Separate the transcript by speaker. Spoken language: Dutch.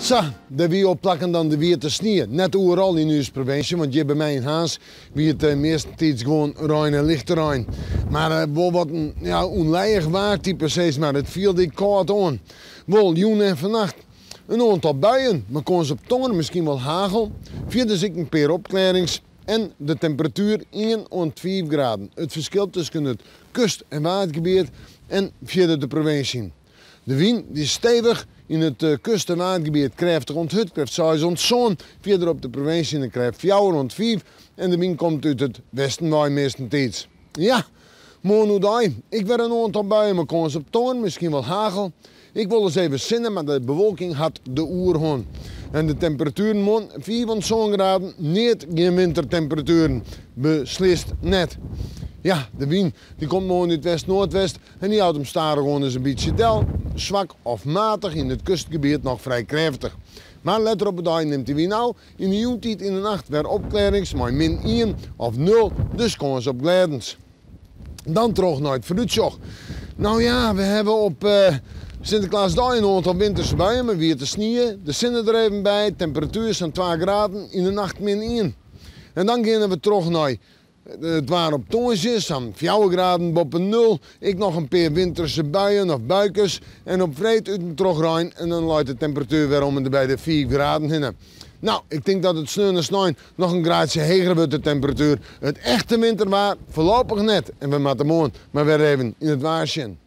Speaker 1: Zo, de wie opplakken dan de weer te sneeuw. Net overal in onze provincie, want hier bij mij in Haas wie het meestens gewoon ruim en licht terrein. Maar wel wat onleidig waar, type precies, maar het viel dik koud aan. Wel, joen en vannacht een aantal buien, maar kon ze op tongen, misschien wel hagel. Vierde ik een paar opklarings en de temperatuur 1 en 5 graden. Het verschil tussen het kust- en watergebied en vierde de provincie. De wind die is stevig. In het kust- en watergebied krijgt rond het, krijgt 6 rond zon. Verder op de provincie krijgt 4 rond 5. En de wind komt uit het westen waar meestentijds. Ja, mooi. Ik werd een aantal buien, maar kon ze op toon, misschien wel hagel. Ik wil eens even zinnen, maar de bewolking had de oerhoorn. En de temperaturen, man, 4 van zo'n graden, niet geen wintertemperaturen. Beslist net. Ja, de wind die komt mooi in het west-noordwest en die houdt hem staren gewoon eens een beetje tel. Zwak of matig, in het kustgebied nog vrij krachtig. Maar let erop, de dag neemt de wind nou. In de joentijd in de nacht weer opklarings, maar min 1 of 0, dus komen ze op gladens. Dan terug naar het vooruitzicht. Nou ja, we hebben op Sinterklaasdag een aantal winterse buien, maar weer te sneeuwen. De zinnen er even bij, temperatuur is 2 graden, in de nacht min 1. En dan gaan we terug naar het waren op tongjes, aan 4 graden boven 0. Ik nog een paar winterse buien of buikers. En op vrijdag uit een terugrijden en dan luidt de temperatuur weer om en bij de 4 graden heen. Nou, ik denk dat het sneu en snijn nog een graadje hoger wordt de temperatuur. Het echte winterwaar voorlopig net. En we moeten morgen maar weer even in het waarschuwen.